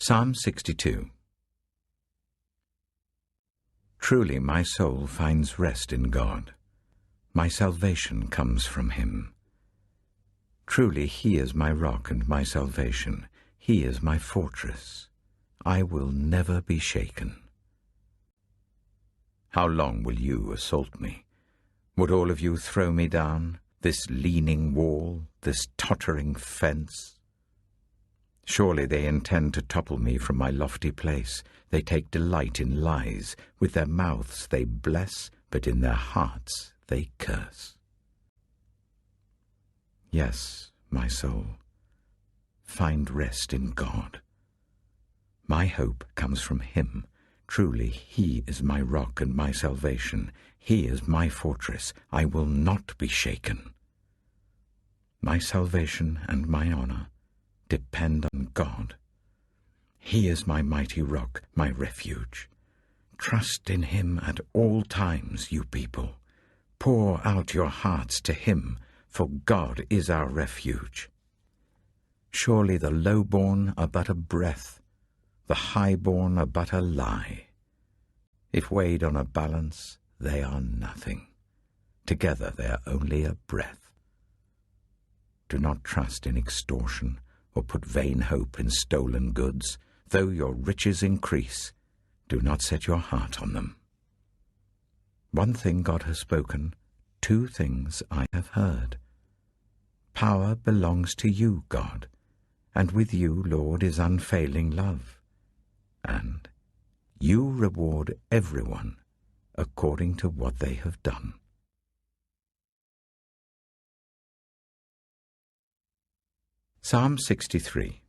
Psalm 62. Truly my soul finds rest in God. My salvation comes from him. Truly he is my rock and my salvation. He is my fortress. I will never be shaken. How long will you assault me? Would all of you throw me down, this leaning wall, this tottering fence? Surely they intend to topple me from my lofty place. They take delight in lies. With their mouths they bless, but in their hearts they curse. Yes, my soul, find rest in God. My hope comes from him. Truly he is my rock and my salvation. He is my fortress. I will not be shaken. My salvation and my honor depend on God. He is my mighty rock, my refuge. Trust in him at all times, you people. Pour out your hearts to him, for God is our refuge. Surely the low-born are but a breath, the high-born are but a lie. If weighed on a balance, they are nothing. Together they are only a breath. Do not trust in extortion, or put vain hope in stolen goods. Though your riches increase, do not set your heart on them. One thing God has spoken, two things I have heard. Power belongs to you, God, and with you, Lord, is unfailing love. And you reward everyone according to what they have done. Psalm 63.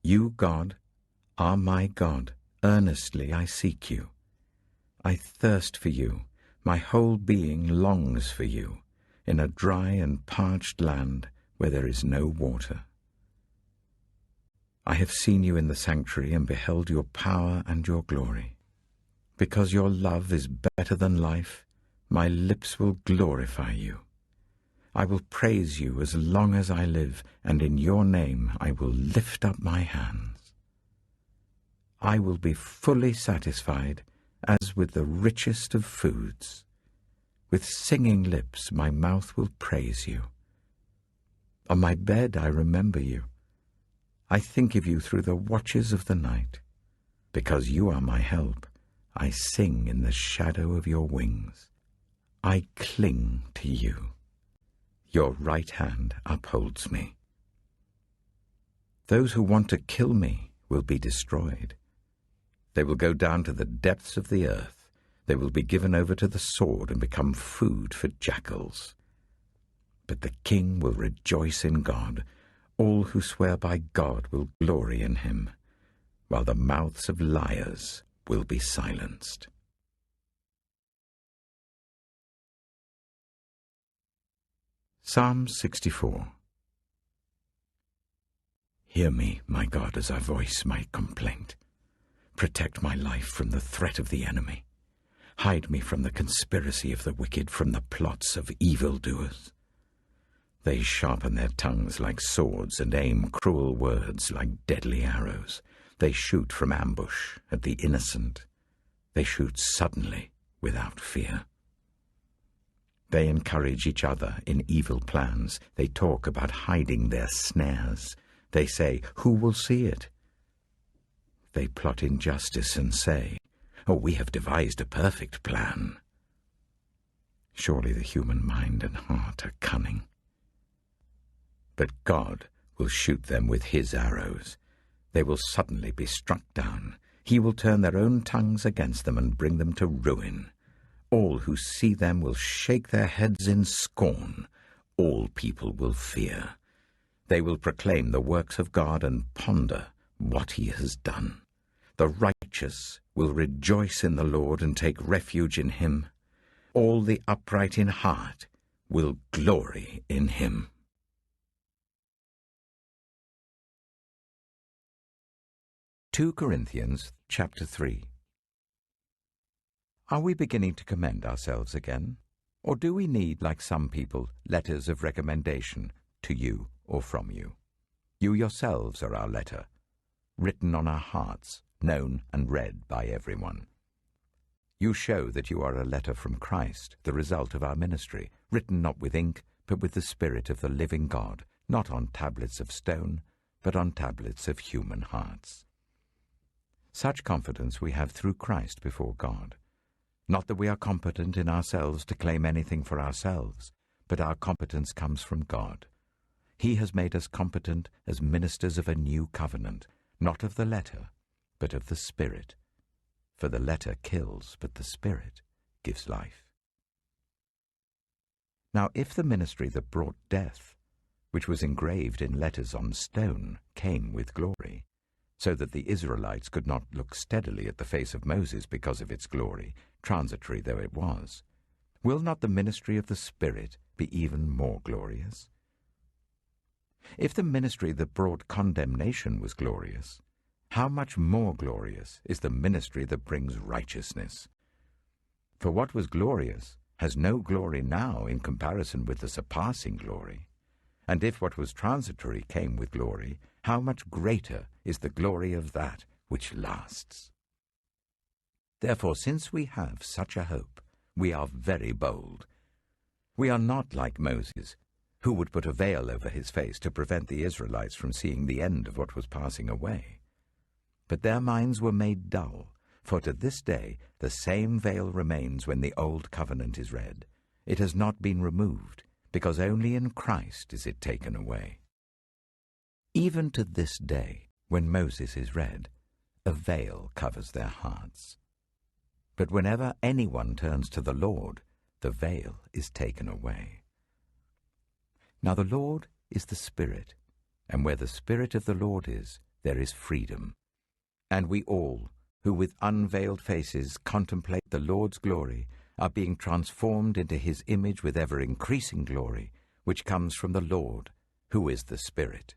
You, God, are my God. Earnestly I seek you. I thirst for you. My whole being longs for you, in a dry and parched land where there is no water. I have seen you in the sanctuary and beheld your power and your glory. Because your love is better than life, my lips will glorify you. I will praise you as long as I live, and in your name I will lift up my hands. I will be fully satisfied as with the richest of foods. With singing lips my mouth will praise you. On my bed I remember you. I think of you through the watches of the night. Because you are my help, I sing in the shadow of your wings. I cling to you. Your right hand upholds me. Those who want to kill me will be destroyed. They will go down to the depths of the earth. They will be given over to the sword and become food for jackals. But the king will rejoice in God. All who swear by God will glory in him, while the mouths of liars will be silenced. Psalm 64. Hear me, my God, as I voice my complaint. Protect my life from the threat of the enemy. Hide me from the conspiracy of the wicked, from the plots of evildoers. They sharpen their tongues like swords and aim cruel words like deadly arrows. They shoot from ambush at the innocent. They shoot suddenly without fear. They encourage each other in evil plans. They talk about hiding their snares. They say, who will see it? They plot injustice and say, oh, we have devised a perfect plan. Surely the human mind and heart are cunning. But God will shoot them with his arrows. They will suddenly be struck down. He will turn their own tongues against them and bring them to ruin. All who see them will shake their heads in scorn. All people will fear. They will proclaim the works of God and ponder what he has done. The righteous will rejoice in the Lord and take refuge in him. All the upright in heart will glory in him. (2 Corinthians chapter 3). Are we beginning to commend ourselves again? Or do we need, like some people, letters of recommendation to you or from you? You yourselves are our letter, written on our hearts, known and read by everyone. You show that you are a letter from Christ, the result of our ministry, written not with ink, but with the Spirit of the living God, not on tablets of stone, but on tablets of human hearts. Such confidence we have through Christ before God. Not that we are competent in ourselves to claim anything for ourselves, but our competence comes from God. He has made us competent as ministers of a new covenant, not of the letter, but of the Spirit. For the letter kills, but the Spirit gives life. Now if the ministry that brought death, which was engraved in letters on stone, came with glory, so that the Israelites could not look steadily at the face of Moses because of its glory, transitory though it was, will not the ministry of the Spirit be even more glorious? If the ministry that brought condemnation was glorious, how much more glorious is the ministry that brings righteousness? For what was glorious has no glory now in comparison with the surpassing glory. And if what was transitory came with glory, how much greater is the glory of that which lasts? Therefore, since we have such a hope, we are very bold. We are not like Moses, who would put a veil over his face to prevent the Israelites from seeing the end of what was passing away. But their minds were made dull, for to this day the same veil remains when the old covenant is read. It has not been removed, because only in Christ is it taken away. Even to this day, when Moses is read, a veil covers their hearts. But whenever anyone turns to the Lord, the veil is taken away. Now the Lord is the Spirit, and where the Spirit of the Lord is, there is freedom. And we all, who with unveiled faces contemplate the Lord's glory, are being transformed into his image with ever-increasing glory, which comes from the Lord, who is the Spirit.